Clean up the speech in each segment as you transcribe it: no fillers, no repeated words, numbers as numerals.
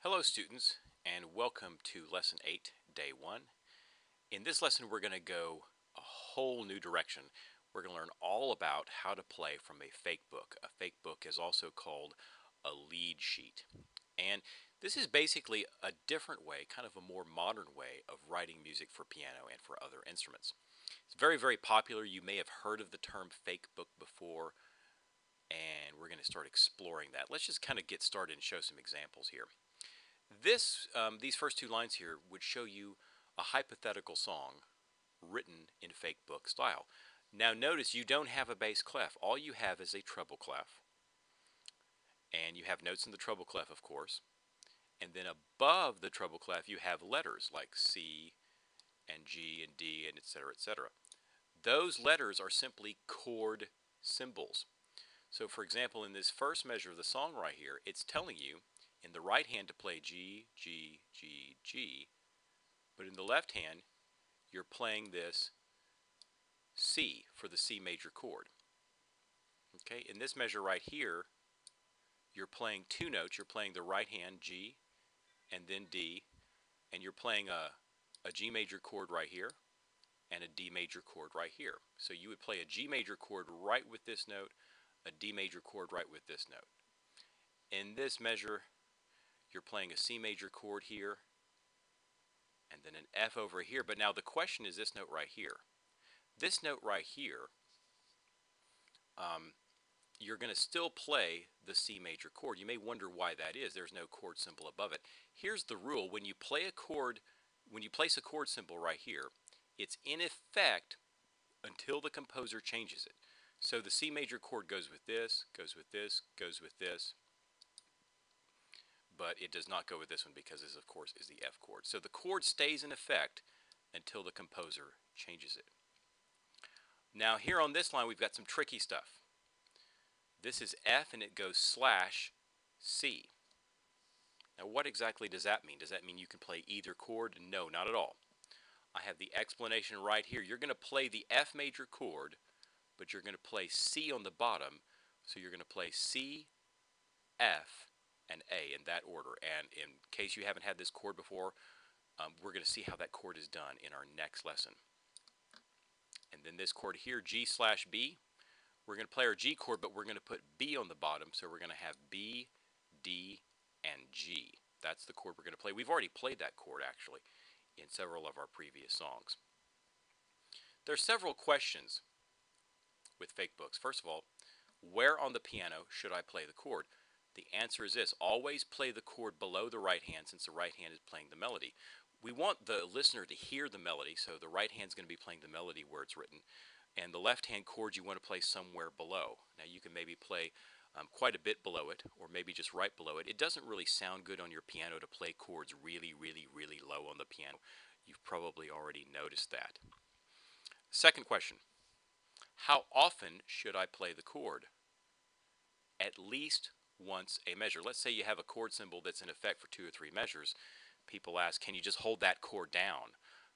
Hello students, and welcome to Lesson 8, Day 1. In this lesson we're going to go a whole new direction. We're going to learn all about how to play from a fake book. A fake book is also called a lead sheet. And this is basically a different way, kind of a more modern way of writing music for piano and for other instruments. It's very, very popular. You may have heard of the term fake book before, and we're going to start exploring that. Let's just kind of get started and show some examples here. These first two lines here would show you a hypothetical song written in fake book style. Now notice you don't have a bass clef. All you have is a treble clef. And you have notes in the treble clef, of course. And then above the treble clef you have letters like C and G and D and etc., etc. Those letters are simply chord symbols. So for example, in this first measure of the song right here, it's telling you in the right hand to play G, G, G, G, but in the left hand you're playing this C for the C major chord. Okay, in this measure right here, you're playing two notes. You're playing the right hand G and then D, and you're playing a G major chord right here and a D major chord right here. So you would play a G major chord right with this note, a D major chord right with this note. In this measure, you're playing a C major chord here and then an F over here. But now the question is this note right here. This note right here, you're going to still play the C major chord. You may wonder why that is. There's no chord symbol above it. Here's the rule. When you play a chord, when you place a chord symbol right here, it's in effect until the composer changes it. So the C major chord goes with this, goes with this, goes with this, but it does not go with this one because this, of course, is the F chord. So the chord stays in effect until the composer changes it. Now here on this line we've got some tricky stuff. This is F and it goes slash C. Now what exactly does that mean? Does that mean you can play either chord? No, not at all. I have the explanation right here. You're going to play the F major chord, but you're going to play C on the bottom. So you're going to play C, F, and A in that order. And in case you haven't had this chord before, we're going to see how that chord is done in our next lesson. And then this chord here, G slash B, we're going to play our G chord, but we're going to put B on the bottom. So we're going to have B, D, and G. That's the chord we're going to play. We've already played that chord, actually, in several of our previous songs. There are several questions with fake books. First of all, where on the piano should I play the chord? The answer is this. Always play the chord below the right hand since the right hand is playing the melody. We want the listener to hear the melody, so the right hand is going to be playing the melody where it's written, and the left hand chord you want to play somewhere below. Now you can maybe play quite a bit below it, or maybe just right below it. It doesn't really sound good on your piano to play chords really, really, really low on the piano. You've probably already noticed that. Second question, how often should I play the chord? At least once a measure. Let's say you have a chord symbol that's in effect for 2 or 3 measures. People ask, can you just hold that chord down?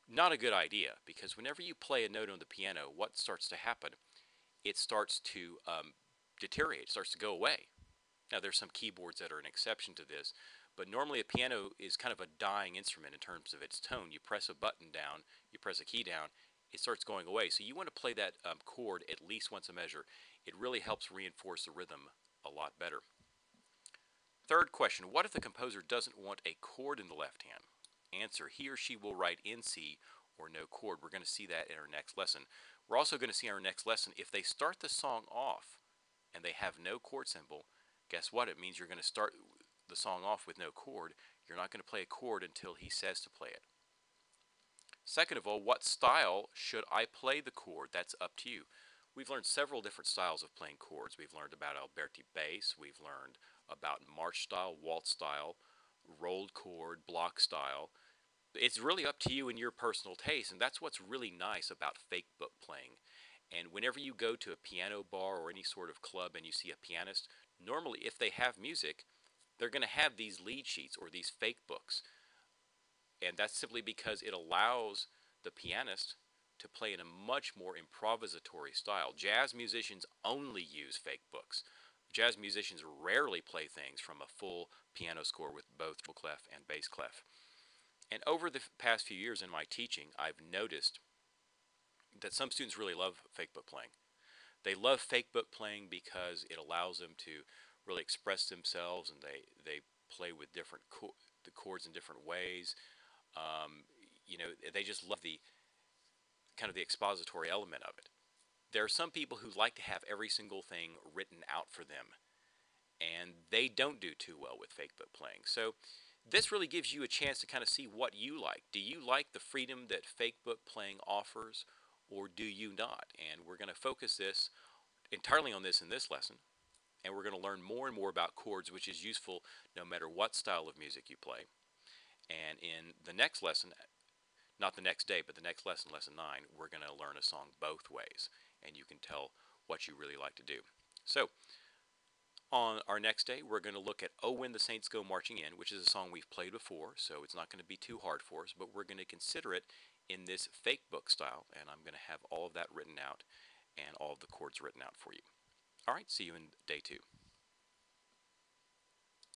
Not a good idea, because whenever you play a note on the piano, what starts to happen? It starts to deteriorate, it starts to go away. Now there's some keyboards that are an exception to this, but normally a piano is kind of a dying instrument in terms of its tone. You press a button down, you press a key down, it starts going away. So you want to play that chord at least once a measure. It really helps reinforce the rhythm a lot better. Third question, what if the composer doesn't want a chord in the left hand? Answer, he or she will write in C or no chord. We're going to see that in our next lesson. We're also going to see in our next lesson, if they start the song off and they have no chord symbol, guess what? It means you're going to start the song off with no chord. You're not going to play a chord until he says to play it. Second of all, what style should I play the chord? That's up to you. We've learned several different styles of playing chords. We've learned about Alberti bass. We've learned about march style, waltz style, rolled chord, block style. It's really up to you and your personal taste, and that's what's really nice about fake book playing. And whenever you go to a piano bar or any sort of club and you see a pianist, normally if they have music, they're going to have these lead sheets or these fake books. And that's simply because it allows the pianist to play in a much more improvisatory style. Jazz musicians only use fake books. Jazz musicians rarely play things from a full piano score with both treble clef and bass clef. And over the past few years in my teaching, I've noticed that some students really love fake book playing. They love fake book playing because it allows them to really express themselves, and they play with the chords in different ways. Um, they just love the kind of the expository element of it. There are some people who like to have every single thing written out for them, and they don't do too well with fake book playing. So this really gives you a chance to kind of see what you like. Do you like the freedom that fake book playing offers, or do you not? And we're going to focus this entirely on this in this lesson, and we're going to learn more and more about chords, which is useful no matter what style of music you play. And in the next lesson, not the next day, but the next lesson, lesson 9, we're going to learn a song both ways, and you can tell what you really like to do. So on our next day, we're going to look at "Oh When the Saints Go Marching In," which is a song we've played before, so it's not going to be too hard for us, but we're going to consider it in this fake book style, and I'm going to have all of that written out and all of the chords written out for you. All right, see you in day 2.